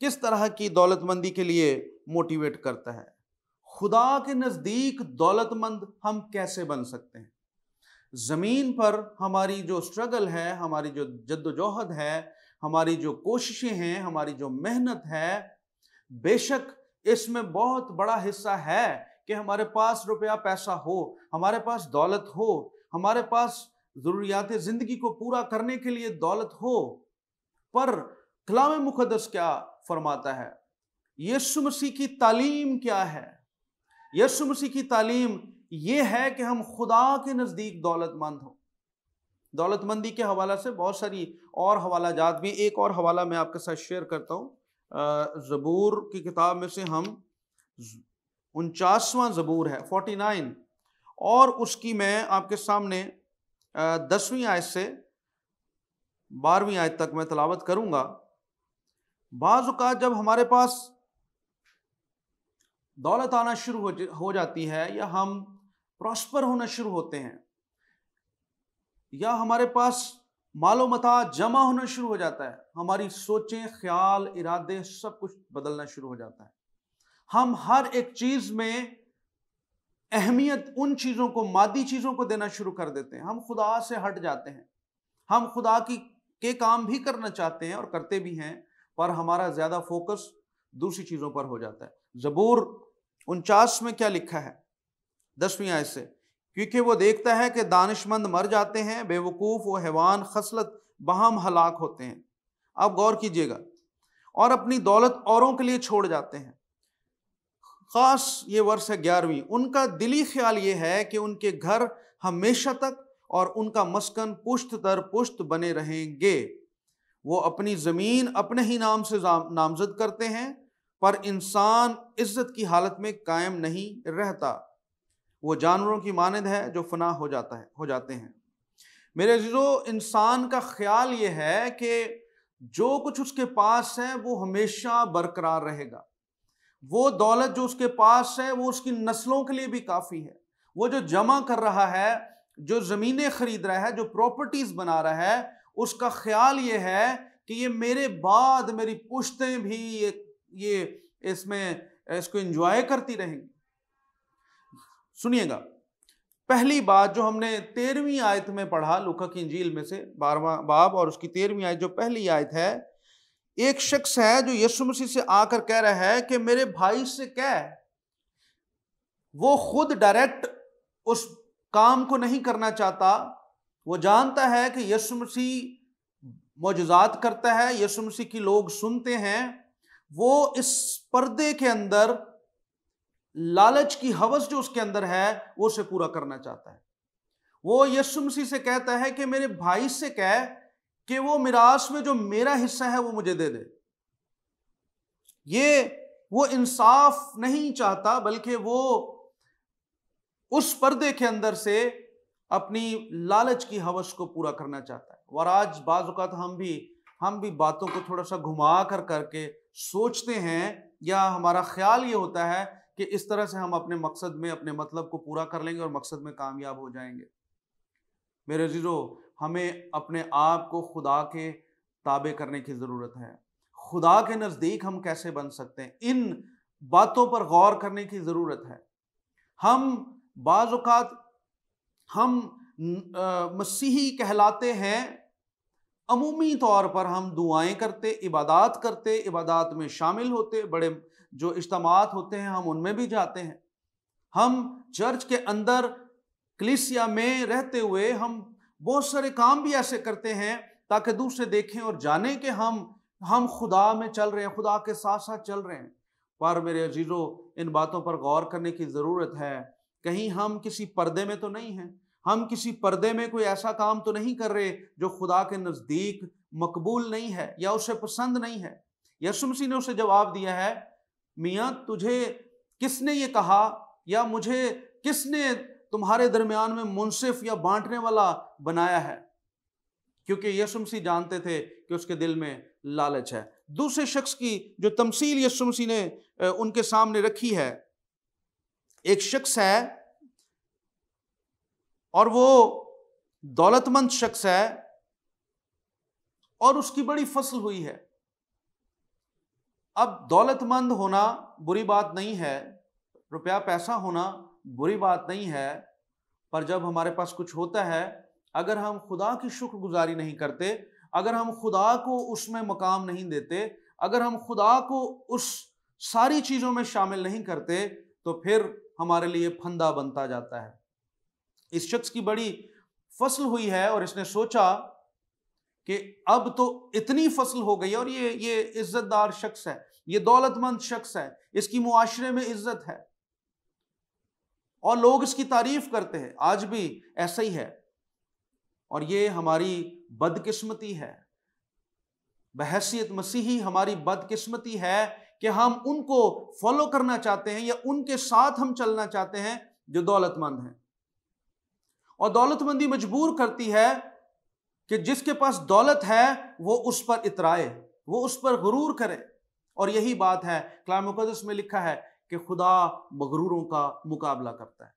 کس طرح کی دولت مندی کے لیے موٹیویٹ کرتا ہے؟ خدا کے نزدیک دولت مند ہم کیسے بن سکتے ہیں؟ زمین پر ہماری جو اسٹرگل ہے، ہماری جو جد و جہد ہے، ہماری جو کوششیں ہیں، ہماری جو محنت ہے، بے شک اس میں بہت بڑا حصہ ہے کہ ہمارے پاس روپیہ پیسہ ہو، ہمارے پاس دولت ہو، ہمارے پاس ضروریات زندگی کو پورا کرنے کے لیے دولت ہو۔ پر کلام مقدس کیا فرماتا ہے؟ یسوع مسیح کی تعلیم کیا ہے؟ یسوع مسیح کی تعلیم یہ ہے کہ ہم خدا کے نزدیک دولت مند ہوں۔ دولت مندی کے حوالے سے بہت ساری اور حوالہ جات بھی، ایک اور حوالہ میں آپ کے ساتھ شیئر کرتا ہوں۔ زبور کی کتاب میں سے ہم 49واں زبور ہے 49، اور اس کی میں آپ کے سامنے 10ویں آیت سے 12ویں آیت تک میں تلاوت کروں گا۔ بعض اوقات جب ہمارے پاس دولت آنا شروع ہو جاتی ہے، یا ہم پراسپر ہونا شروع ہوتے ہیں، یا ہمارے پاس مال و متاع جمع ہونا شروع ہو جاتا ہے، ہماری سوچیں، خیال، ارادے سب کچھ بدلنا شروع ہو جاتا ہے۔ ہم ہر ایک چیز میں اہمیت ان چیزوں کو، مادی چیزوں کو دینا شروع کر دیتے ہیں، ہم خدا سے ہٹ جاتے ہیں۔ ہم خدا کے کام بھی کرنا چاہتے ہیں اور کرتے بھی ہیں، پر ہمارا زیادہ فوکس دوسری چیزوں پر ہو جاتا ہے۔ زبور 49 میں کیا لکھا ہے 10ویں آیت سے؟ کیونکہ وہ دیکھتا ہے کہ دانش مند مر جاتے ہیں، بے وقوف و حیوان خصلت باہم ہلاک ہوتے ہیں۔ اب غور کیجئے گا، اور اپنی دولت اوروں کے لیے چھوڑ جاتے ہیں۔ خاص یہ ورس ہے 11ویں، ان کا دلی خیال یہ ہے کہ ان کے گھر ہمیشہ تک اور ان کا مسکن پشت در پشت بنے رہیں گے۔ وہ اپنی زمین اپنے ہی نام سے نامزد کرتے ہیں، پر انسان عزت کی حالت میں قائم نہیں رہتا۔ وہ جانوروں کی مانند ہے جو فنا ہو جاتے ہیں۔ میرے عزیزو، انسان کا خیال یہ ہے کہ جو کچھ اس کے پاس ہے وہ ہمیشہ برقرار رہے گا۔ وہ دولت جو اس کے پاس ہے وہ اس کی نسلوں کے لیے بھی کافی ہے۔ وہ جو جمع کر رہا ہے، جو زمینیں خرید رہا ہے، جو پراپرٹیز بنا رہا ہے، اس کا خیال یہ ہے کہ یہ میرے بعد میری پشتیں بھی یہ اس کو انجوائے کرتی رہیں گی۔ سنیے گا، پہلی بات جو ہم نے 13ویں آیت میں پڑھا، لوکا کی انجیل میں سے 12واں باب اور اس کی 13ویں آیت، جو پہلی آیت ہے، ایک شخص ہے جو یسوع مسیح سے آ کر کہہ رہا ہے کہ میرے بھائی سے کہہ۔ وہ خود ڈائریکٹ اس کام کو نہیں کرنا چاہتا، وہ جانتا ہے کہ یسوع مسیح معجزات کرتا ہے، یسوع مسیح کی لوگ سنتے ہیں۔ وہ اس پردے کے اندر لالچ کی ہوس جو اس کے اندر ہے وہ اسے پورا کرنا چاہتا ہے۔ وہ یسوع مسیح سے کہتا ہے کہ میرے بھائی سے کہہ کہ وہ میراث میں جو میرا حصہ ہے وہ مجھے دے دے۔ وہ انصاف نہیں چاہتا، بلکہ وہ اس پردے کے اندر سے اپنی لالچ کی ہوس کو پورا کرنا چاہتا ہے۔ اور آج بعض اوقات ہم بھی باتوں کو تھوڑا سا گھما کر کے سوچتے ہیں، یا ہمارا خیال یہ ہوتا ہے کہ اس طرح سے ہم اپنے مقصد میں، اپنے مطلب کو پورا کر لیں گے اور مقصد میں کامیاب ہو جائیں گے۔ میرے عزیزو، ہمیں اپنے آپ کو خدا کے تابع کرنے کی ضرورت ہے۔ خدا کے نزدیک ہم کیسے بن سکتے ہیں، ان باتوں پر غور کرنے کی ضرورت ہے۔ ہم بعض اوقات ہم مسیحی کہلاتے ہیں، عمومی طور پر ہم دعائیں کرتے، عبادات میں شامل ہوتے، بڑے جو اجتماعات ہوتے ہیں ہم ان میں بھی جاتے ہیں۔ ہم چرچ کے اندر کلیسیا میں رہتے ہوئے ہم بہت سارے کام بھی ایسے کرتے ہیں تاکہ دوسرے دیکھیں اور جانیں کہ ہم خدا میں چل رہے ہیں، خدا کے ساتھ ساتھ چل رہے ہیں۔ پر میرے عزیزو، ان باتوں پر غور کرنے کی ضرورت ہے۔ کہیں ہم کسی پردے میں تو نہیں ہیں، ہم کسی پردے میں کوئی ایسا کام تو نہیں کر رہے جو خدا کے نزدیک مقبول نہیں ہے یا اسے پسند نہیں ہے۔ یسوع مسیح نے اسے جواب دیا ہے، میاں تجھے کس نے یہ کہا، یا مجھے کس نے تمہارے درمیان میں منصف یا بانٹنے والا بنایا ہے؟ کیونکہ یسوع مسیح جانتے تھے کہ اس کے دل میں لالچ ہے۔ دوسرے شخص کی جو تمثیل یسوع مسیح نے ان کے سامنے رکھی ہے، ایک شخص ہے اور وہ دولت مند شخص ہے اور اس کی بڑی فصل ہوئی ہے۔ اب دولت مند ہونا بری بات نہیں ہے، روپیہ پیسہ ہونا بری بات نہیں ہے، پر جب ہمارے پاس کچھ ہوتا ہے، اگر ہم خدا کی شکر گزاری نہیں کرتے، اگر ہم خدا کو اس میں مقام نہیں دیتے، اگر ہم خدا کو اس ساری چیزوں میں شامل نہیں کرتے، تو پھر ہمارے لیے پھندا بنتا جاتا ہے۔ اس شخص کی بڑی فصل ہوئی ہے اور اس نے سوچا کہ اب تو اتنی فصل ہو گئی، اور یہ عزت دار شخص ہے، یہ دولت مند شخص ہے، اس کی معاشرے میں عزت ہے اور لوگ اس کی تعریف کرتے ہیں، آج بھی ایسا ہی ہے۔ اور یہ ہماری بدقسمتی ہے، بحیثیت مسیحی ہماری بدقسمتی ہے کہ ہم ان کو فالو کرنا چاہتے ہیں یا ان کے ساتھ ہم چلنا چاہتے ہیں جو دولت مند ہیں، اور دولت مندی مجبور کرتی ہے کہ جس کے پاس دولت ہے وہ اس پر اترائے، وہ اس پر غرور کرے، اور یہی بات ہے کلام مقدس میں لکھا ہے کہ خدا مغروروں کا مقابلہ کرتا ہے۔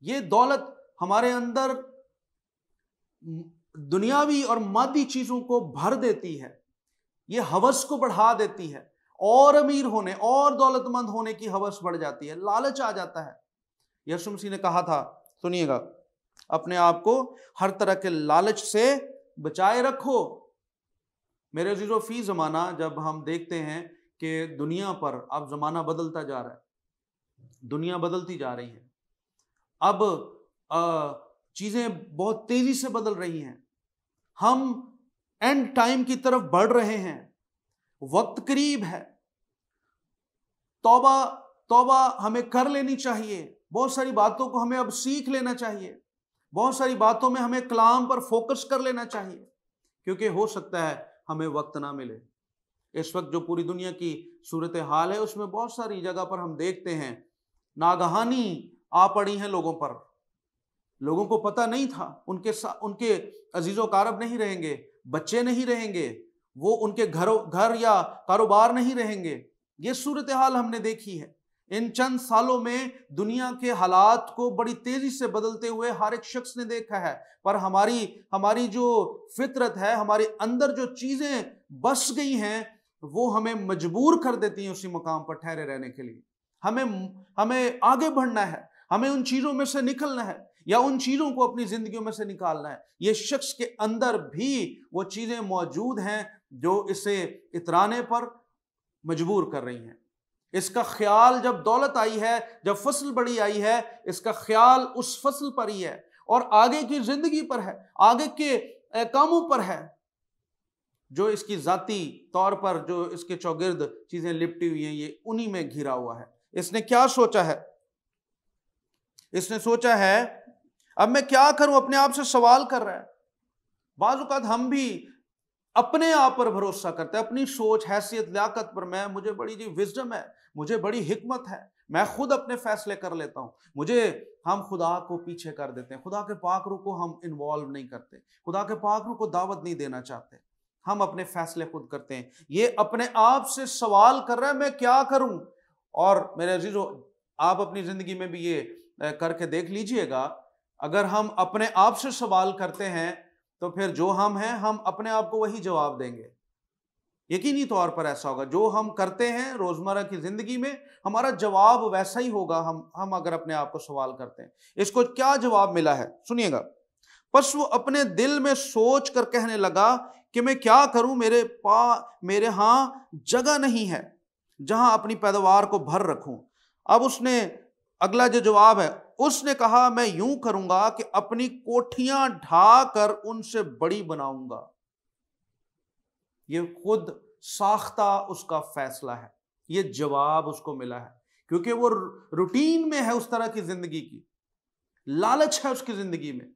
یہ دولت ہمارے اندر دنیاوی اور مادی چیزوں کو بھر دیتی ہے، یہ ہوس کو بڑھا دیتی ہے، اور امیر ہونے اور دولت مند ہونے کی ہوس بڑھ جاتی ہے، لالچ آ جاتا ہے۔ یسوع مسیح نے کہا تھا، سنیے گا، اپنے آپ کو ہر طرح کے لالچ سے بچائے رکھو۔ میرے عزیزو، فی زمانہ جب ہم دیکھتے ہیں کہ دنیا پر اب زمانہ بدلتا جا رہا ہے، دنیا بدلتی جا رہی ہے، اب چیزیں بہت تیزی سے بدل رہی ہیں، ہم اینڈ ٹائم کی طرف بڑھ رہے ہیں، وقت قریب ہے، توبہ ہمیں کر لینی چاہیے، بہت ساری باتوں کو ہمیں اب سیکھ لینا چاہیے، بہت ساری باتوں میں ہمیں کلام پر فوکس کر لینا چاہیے، کیونکہ ہو سکتا ہے ہمیں وقت نہ ملے۔ اس وقت جو پوری دنیا کی صورتحال ہے اس میں بہت ساری جگہ پر ہم دیکھتے ہیں ناگہانی آ پڑی ہیں لوگوں پر، لوگوں کو پتہ نہیں تھا، ان کے عزیز و اقارب نہیں رہیں گے، بچے نہیں رہیں گے، وہ ان کے گھر یا کاروبار نہیں رہیں گے۔ یہ صورتحال ہم نے دیکھی ہے ان چند سالوں میں، دنیا کے حالات کو بڑی تیزی سے بدلتے ہوئے ہر ایک شخص نے دیکھا ہے، پر ہماری جو فطرت ہے، ہمارے اندر جو چیزیں بس گئی ہیں، وہ ہمیں مجبور کر دیتی ہیں اسی مقام پر ٹھہرے رہنے کے لیے۔ ہمیں آگے بڑھنا ہے، ہمیں ان چیزوں میں سے نکلنا ہے، یا ان چیزوں کو اپنی زندگیوں میں سے نکالنا ہے۔ یہ شخص کے اندر بھی وہ چیزیں موجود ہیں جو اسے اترانے پر مجبور کر رہی ہیں۔ اس کا خیال جب دولت آئی ہے، جب فصل بڑی آئی ہے، اس کا خیال اس فصل پر ہی ہے اور آگے کی زندگی پر ہے، آگے کے کاموں پر ہے، جو اس کی ذاتی طور پر جو اس کے چوگرد چیزیں لپٹی ہوئی ہیں، یہ انہی میں گھرا ہوا ہے۔ اس نے کیا سوچا ہے؟ اس نے سوچا ہے اب میں کیا کروں، اپنے آپ سے سوال کر رہا ہے۔ بعض اوقات ہم بھی اپنے آپ پر بھروسہ کرتے ہیں، اپنی سوچ، حیثیت، لیاقت پر، مجھے بڑی وزڈم ہے، مجھے بڑی حکمت ہے، میں خود اپنے فیصلے کر لیتا ہوں، ہم خدا کو پیچھے کر دیتے ہیں، خدا کے پاک روح کو ہم انوالو نہیں کرتے، خدا کے پاک روح کو دعوت نہیں دینا چاہتے، ہم اپنے فیصلے خود کرتے ہیں۔ یہ اپنے آپ سے سوال کر رہا ہے میں کیا کروں۔ اور میرے عزیزو، آپ اپنی زندگی میں بھی یہ کر کے دیکھ لیجئے گا، اگر ہم اپنے آپ سے سوال کرتے ہیں تو پھر جو ہم ہیں ہم اپنے آپ کو وہی جواب دیں گے، یقینی طور پر ایسا ہوگا۔ جو ہم کرتے ہیں روزمرہ کی زندگی میں ہمارا جواب ویسا ہی ہوگا، ہم اگر اپنے آپ کو سوال کرتے ہیں۔ اس کو کیا جواب ملا ہے سنیے گا، پس وہ اپنے دل میں سوچ کر کہنے لگا کہ میں کیا کروں، میرے ہاں جگہ نہیں ہے جہاں اپنی پیداوار کو بھر رکھوں۔ اب اس نے اگلا جو جواب ہے، اس نے کہا میں یوں کروں گا کہ اپنی کوٹھیاں ڈھا کر ان سے بڑی بناؤں گا۔ یہ خود ساختہ اس کا فیصلہ ہے، یہ جواب اس کو ملا ہے، کیونکہ وہ روٹین میں ہے اس طرح کی زندگی کی، لالچ ہے اس کی زندگی میں،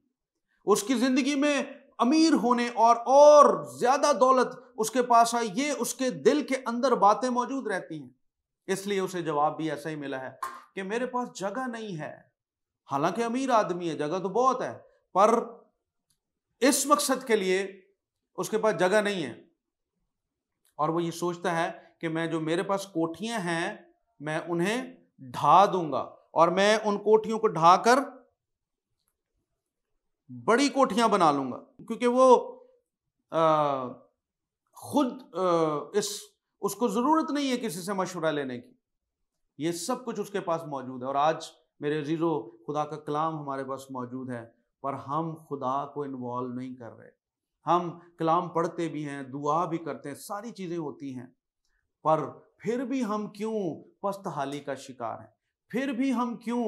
اس کی زندگی میں امیر ہونے اور زیادہ دولت اس کے پاس آئی، یہ اس کے دل کے اندر باتیں موجود رہتی ہیں، اس لیے اسے جواب بھی ایسا ہی ملا ہے کہ میرے پاس جگہ نہیں ہے۔ حالانکہ امیر آدمی ہے، جگہ تو بہت ہے، پر اس مقصد کے لیے اس کے پاس جگہ نہیں ہے، اور وہ یہ سوچتا ہے کہ میں جو میرے پاس کوٹھیاں ہیں میں انہیں ڈھا دوں گا، اور میں ان کوٹھیوں کو ڈھا کر بڑی کوٹھیاں بنا لوں گا، کیونکہ وہ خود اس اس کو ضرورت نہیں ہے کسی سے مشورہ لینے کی، یہ سب کچھ اس کے پاس موجود ہے۔ اور آج میرے عزیزو خدا کا کلام ہمارے پاس موجود ہے، پر ہم خدا کو انوالو نہیں کر رہے۔ ہم کلام پڑھتے بھی ہیں، دعا بھی کرتے ہیں، ساری چیزیں ہوتی ہیں، پر پھر بھی ہم کیوں پست حالی کا شکار ہیں؟ پھر بھی ہم کیوں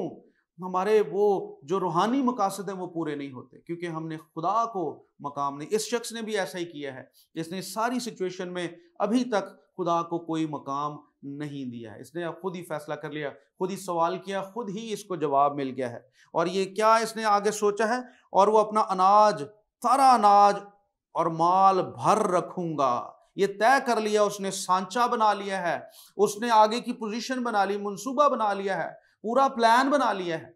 ہمارے وہ جو روحانی مقاصد ہیں وہ پورے نہیں ہوتے؟ کیونکہ ہم نے خدا کو مقام نہیں۔ اس شخص نے بھی ایسا ہی کیا ہے، اس نے ساری سچویشن میں ابھی تک خدا کو کوئی مقام نہیں دیا ہے۔ اس نے خود ہی فیصلہ کر لیا، خود ہی سوال کیا، خود ہی اس کو جواب مل گیا ہے۔ اور یہ کیا اس نے آگے سوچا ہے؟ اور وہ اپنا اناج، سارا اناج اور مال بھر رکھوں گا، یہ طے کر لیا اس نے، سانچہ بنا لیا ہے، اس نے آگے کی پوزیشن بنا لی، منصوبہ بنا لیا ہے، پورا پلان بنا لیا ہے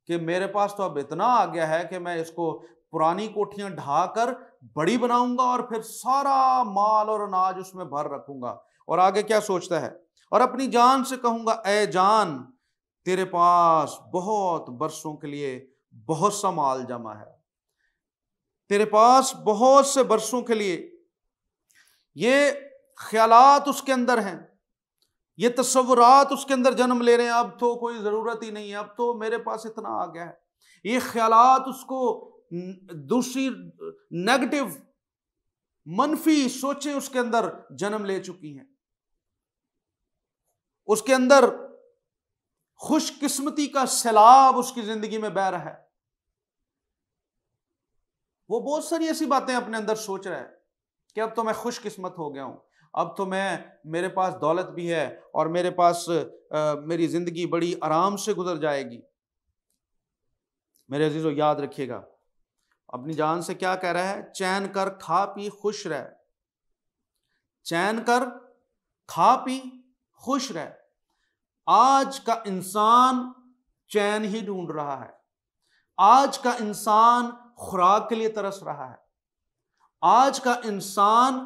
کہ میرے پاس تو اب اتنا آ گیا ہے کہ میں اس کو پرانی کوٹھیاں ڈھا کر بڑی بناؤں گا اور پھر سارا مال اور اناج اس میں بھر رکھوں گا۔ اور آگے کیا سوچتا ہے؟ اور اپنی جان سے کہوں گا، اے جان، تیرے پاس بہت برسوں کے لیے بہت سا مال جمع ہے، تیرے پاس بہت سے برسوں کے لیے۔ یہ خیالات اس کے اندر ہیں، یہ تصورات اس کے اندر جنم لے رہے ہیں، اب تو کوئی ضرورت ہی نہیں ہے، اب تو میرے پاس اتنا آ گیا ہے۔ یہ خیالات اس کو دوسری نیگیٹو منفی سوچیں اس کے اندر جنم لے چکی ہیں، اس کے اندر خوش قسمتی کا سیلاب اس کی زندگی میں بہہ رہا ہے۔ وہ بہت ساری ایسی باتیں اپنے اندر سوچ رہا ہے کہ اب تو میں خوش قسمت ہو گیا ہوں، اب تو میرے پاس دولت بھی ہے اور میرے پاس میری زندگی بڑی آرام سے گزر جائے گی۔ میرے عزیزو یاد رکھیے گا، اپنی جان سے کیا کہہ رہا ہے؟ چین کر کھا پی خوش رہ، چین کر کھا پی خوش رہ۔ آج کا انسان چین ہی ڈھونڈ رہا ہے، آج کا انسان خوراک کے لیے ترس رہا ہے، آج کا انسان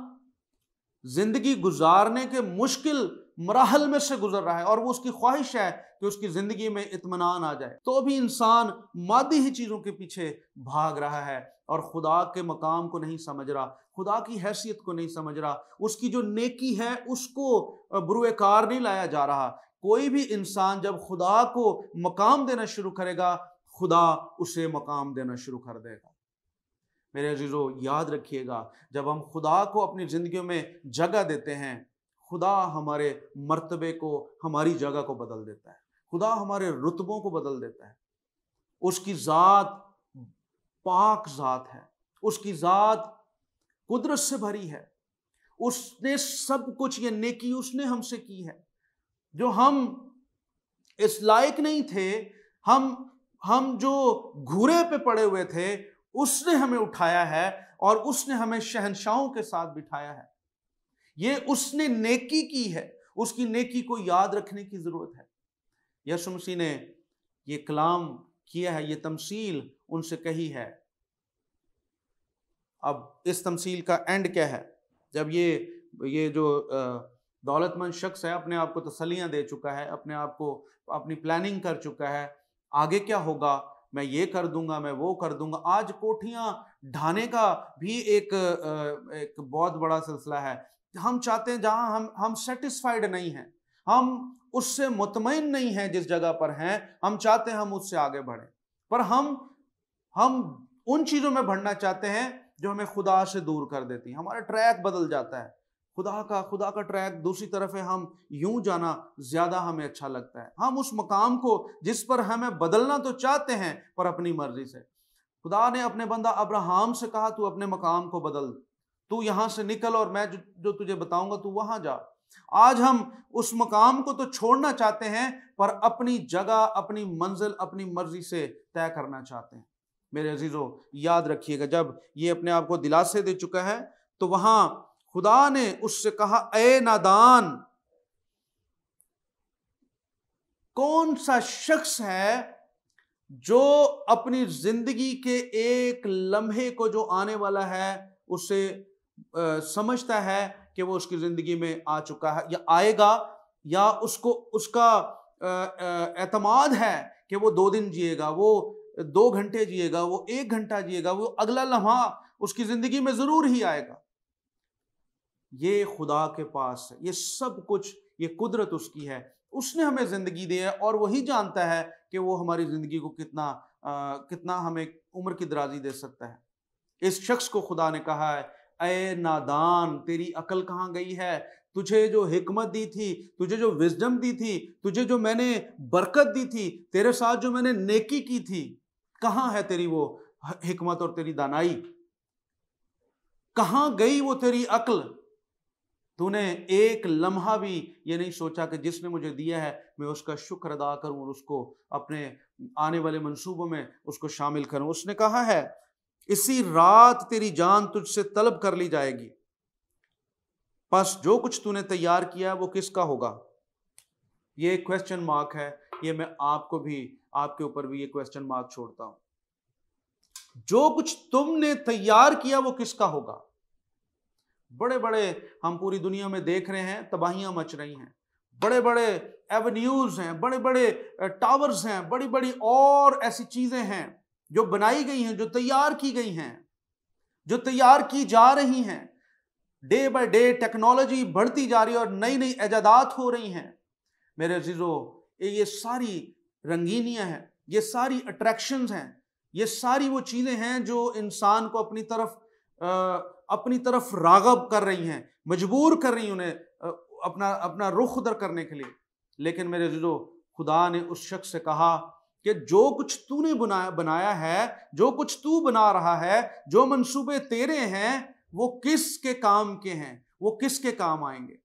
زندگی گزارنے کے مشکل مراحل میں سے گزر رہا ہے، اور وہ اس کی خواہش ہے کہ اس کی زندگی میں اطمینان آ جائے، تو بھی انسان مادی ہی چیزوں کے پیچھے بھاگ رہا ہے اور خدا کے مقام کو نہیں سمجھ رہا، خدا کی حیثیت کو نہیں سمجھ رہا، اس کی جو نیکی ہے اس کو بروئے کار نہیں لایا جا رہا۔ کوئی بھی انسان جب خدا کو مقام دینا شروع کرے گا، خدا اسے مقام دینا شروع کر دے گا۔ میرے عزیزو یاد رکھیے گا، جب ہم خدا کو اپنی زندگیوں میں جگہ دیتے ہیں، خدا ہمارے مرتبے کو، ہماری جگہ کو بدل دیتا ہے، خدا ہمارے رتبوں کو بدل دیتا ہے۔ اس کی ذات پاک ذات ہے، اس کی ذات قدرت سے بھری ہے، اس نے سب کچھ، یہ نیکی اس نے ہم سے کی ہے جو ہم اس لائق نہیں تھے۔ ہم جو گھورے پہ پڑے ہوئے تھے، اس نے ہمیں اٹھایا ہے اور اس نے ہمیں شہنشاہوں کے ساتھ بٹھایا ہے۔ یہ اس نے نیکی کی ہے، اس کی نیکی کو یاد رکھنے کی ضرورت ہے۔ یسوع مسیح نے یہ کلام کیا ہے، یہ تمثیل ان سے کہی ہے۔ اب اس تمثیل کا اینڈ کیا ہے؟ جب یہ جو دولت مند شخص ہے اپنے آپ کو تسلیاں دے چکا ہے، اپنے آپ کو اپنی پلاننگ کر چکا ہے، آگے کیا ہوگا، میں یہ کر دوں گا، میں وہ کر دوں گا۔ آج کوٹھیاں ڈھانے کا بھی ایک بہت بڑا سلسلہ ہے۔ ہم چاہتے ہیں جہاں ہم سیٹسفائیڈ نہیں ہیں، ہم اس سے مطمئن نہیں ہیں جس جگہ پر ہیں، ہم چاہتے ہیں ہم اس سے آگے بڑھیں، پر ہم ان چیزوں میں بڑھنا چاہتے ہیں جو ہمیں خدا سے دور کر دیتی ہیں۔ ہمارا ٹریک بدل جاتا ہے، خدا کا ٹریک دوسری طرف ہے، ہم یوں جانا زیادہ ہمیں اچھا لگتا ہے۔ ہم اس مقام کو جس پر ہمیں بدلنا تو چاہتے ہیں پر اپنی مرضی سے۔ خدا نے اپنے بندہ ابراہیم سے کہا، تو اپنے مقام کو بدل، تو یہاں سے نکل اور میں جو تجھے بتاؤں گا تو وہاں جا۔ آج ہم اس مقام کو تو چھوڑنا چاہتے ہیں پر اپنی جگہ، اپنی منزل اپنی مرضی سے طے کرنا چاہتے ہیں۔ میرے عزیزو یاد رکھیے گا، جب یہ اپنے آپ کو دلاسے دے چکا ہے تو وہاں خدا نے اس سے کہا، اے نادان، کون سا شخص ہے جو اپنی زندگی کے ایک لمحے کو جو آنے والا ہے اسے سمجھتا ہے کہ وہ اس کی زندگی میں آ چکا ہے یا آئے گا، یا اس کا اعتماد ہے کہ وہ 2 دن جیے گا، وہ 2 گھنٹے جیے گا، وہ 1 گھنٹہ جیے گا، وہ اگلا لمحہ اس کی زندگی میں ضرور ہی آئے گا۔ یہ خدا کے پاس ہے، یہ سب کچھ، یہ قدرت اس کی ہے، اس نے ہمیں زندگی دی ہے اور وہی جانتا ہے کہ وہ ہماری زندگی کو کتنا ہمیں عمر کی درازی دے سکتا ہے۔ اس شخص کو خدا نے کہا ہے، اے نادان، تیری عقل کہاں گئی ہے؟ تجھے جو حکمت دی تھی، تجھے جو وزڈم دی تھی، تجھے جو میں نے برکت دی تھی، تیرے ساتھ جو میں نے نیکی کی تھی، کہاں ہے تیری وہ حکمت اور تیری دانائی؟ کہاں گئی وہ تیری عقل؟ تو نے ایک لمحہ بھی یہ نہیں سوچا کہ جس نے مجھے دیا ہے میں اس کا شکر ادا کروں اور اس کو اپنے آنے والے منصوبوں میں اس کو شامل کروں۔ اس نے کہا ہے، اسی رات تیری جان تجھ سے طلب کر لی جائے گی، پس جو کچھ تو نے تیار کیا وہ کس کا ہوگا؟ یہ ایک کوسچن مارک ہے، یہ میں آپ کو بھی، آپ کے اوپر بھی یہ کوسچن مارک چھوڑتا ہوں۔ جو کچھ تم نے تیار کیا وہ کس کا ہوگا؟ بڑے بڑے ہم پوری دنیا میں دیکھ رہے ہیں، تباہیاں مچ رہی ہیں، بڑے بڑے ایونیوز ہیں، بڑے بڑے ٹاورز ہیں، بڑی بڑی اور ایسی چیزیں ہیں جو بنائی گئی ہیں، جو تیار کی گئی ہیں، جو تیار کی جا رہی ہیں۔ ڈے بائی ڈے ٹیکنالوجی بڑھتی جا رہی ہے اور نئی نئی ایجادات ہو رہی ہیں۔ میرے عزیزو، یہ ساری رنگینیاں ہیں، یہ ساری اٹریکشنز ہیں، یہ ساری وہ چیزیں ہیں جو انسان کو اپنی طرف راغب کر رہی ہیں، مجبور کر رہی ہیں انہیں اپنا رخ ادھر کرنے کے لیے۔ لیکن میرے عزیزو، خدا نے اس شخص سے کہا کہ جو کچھ تو نے بنایا ہے، جو کچھ تو بنا رہا ہے، جو منصوبے تیرے ہیں، وہ کس کے کام کے ہیں، وہ کس کے کام آئیں گے؟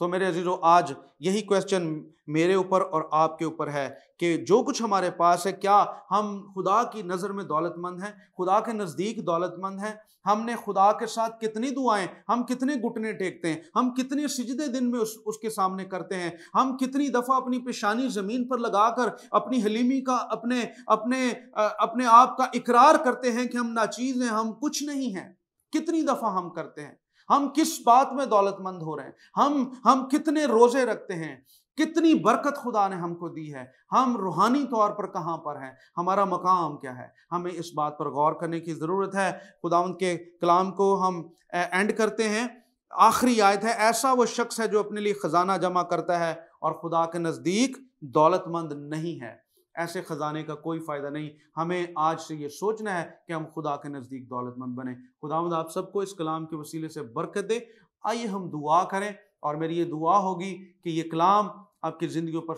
تو میرے عزیزو، آج یہی کوسچن میرے اوپر اور آپ کے اوپر ہے کہ جو کچھ ہمارے پاس ہے، کیا ہم خدا کی نظر میں دولت مند ہیں؟ خدا کے نزدیک دولت مند ہیں؟ ہم نے خدا کے ساتھ کتنی دعائیں، ہم کتنے گھٹنے ٹیکتے ہیں، ہم کتنے سجدے دن میں اس کے سامنے کرتے ہیں، ہم کتنی دفعہ اپنی پیشانی زمین پر لگا کر اپنی حلیمی کا، اپنے آپ کا اقرار کرتے ہیں کہ ہم ناچیز ہیں، ہم کچھ نہیں ہیں؟ کتنی دفعہ ہم کرتے ہیں؟ ہم کس بات میں دولت مند ہو رہے ہیں؟ ہم کتنے روزے رکھتے ہیں؟ کتنی برکت خدا نے ہم کو دی ہے؟ ہم روحانی طور پر کہاں پر ہیں؟ ہمارا مقام کیا ہے؟ ہمیں اس بات پر غور کرنے کی ضرورت ہے۔ خداوند کے کلام کو ہم اینڈ کرتے ہیں۔ آخری آیت ہے، ایسا وہ شخص ہے جو اپنے لیے خزانہ جمع کرتا ہے اور خدا کے نزدیک دولت مند نہیں ہے۔ ایسے خزانے کا کوئی فائدہ نہیں۔ ہمیں آج سے یہ سوچنا ہے کہ ہم خدا کے نزدیک دولت مند بنیں۔ خداوند آپ سب کو اس کلام کے وسیلے سے برکت دے۔ آئیے ہم دعا کریں، اور میری یہ دعا ہوگی کہ یہ کلام آپ کی زندگیوں پر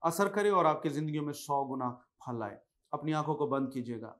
اثر کرے اور آپ کی زندگیوں میں 100 گنا پھل آئے۔ اپنی آنکھوں کو بند کیجیے گا۔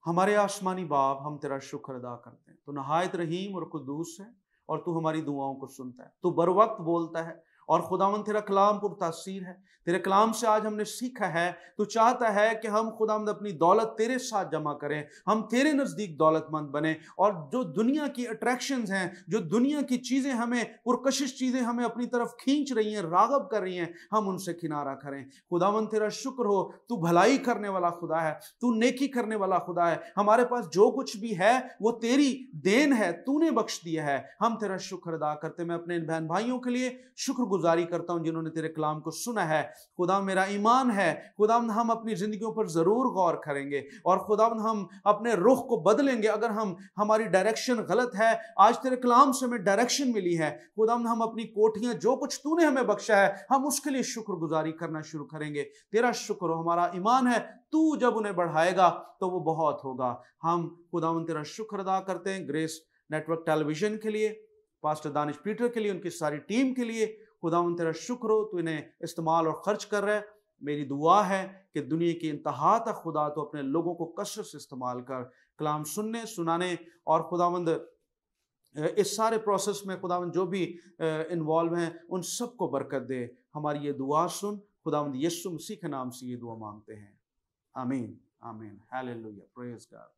ہمارے آسمانی باپ، ہم تیرا شکر ادا کرتے ہیں، تو نہایت رحیم اور قدوس ہے، اور تو ہماری دعاؤں کو سنتا ہے، تو بر وقت بولتا ہے، اور خداوند تیرا کلام پر تاثیر ہے۔ تیرے کلام سے آج ہم نے سیکھا ہے، تو چاہتا ہے کہ ہم خداوند اپنی دولت تیرے ساتھ جمع کریں، ہم تیرے نزدیک دولت مند بنیں، اور جو دنیا کی اٹریکشنز ہیں، جو دنیا کی چیزیں ہمیں، پرکشش چیزیں ہمیں اپنی طرف کھینچ رہی ہیں، راغب کر رہی ہیں، ہم ان سے کنارہ کریں۔ خداوند تیرا شکر ہو، تو بھلائی کرنے والا خدا ہے، تو نیکی کرنے والا خدا ہے۔ ہمارے پاس جو کچھ بھی ہے وہ تیری دین ہے، تو نے بخش دیا ہے۔ ہم تیرا شکر ادا کرتے۔ میں اپنے بہن بھائیوں کے لیے شکر گزاری کرتا ہوں جنہوں نے تیرے کلام کو سنا ہے۔ خدا، میرا ایمان ہے خداوند ہم اپنی زندگیوں پر ضرور غور کریں گے، اور خداوند ہم اپنے رخ کو بدلیں گے اگر ہماری ڈائریکشن غلط ہے۔ آج تیرے کلام سے ہمیں ڈائریکشن ملی ہے خداوند، ہم اپنی کوٹھیاں، جو کچھ تو نے ہمیں بخشا ہے، ہم اس کے لیے شکر گزاری کرنا شروع کریں گے۔ تیرا شکر ہو، ہمارا ایمان ہے تو جب انہیں بڑھائے گا تو وہ بہت ہوگا۔ ہم خداوند تیرا شکر ادا کرتے ہیں گریس نیٹ ورک ٹیلی ویژن کے لیے، پاسٹر دانش پیٹر کے لیے، ان کی ساری ٹیم کے لیے۔ خداوند تیرا شکر ہو، تو انہیں استعمال اور خرچ کر رہا ہے۔ میری دعا ہے کہ دنیا کی انتہا تک خدا تو اپنے لوگوں کو کثرت سے استعمال کر، کلام سننے، سنانے، اور خداوند اس سارے پروسیس میں خداوند جو بھی انوالو ہیں ان سب کو برکت دے۔ ہماری یہ دعا سن، خداوند یسوع مسیح کے نام سے یہ دعا مانگتے ہیں، آمین آمین، ہیلیلویہ، پریز گاڈ۔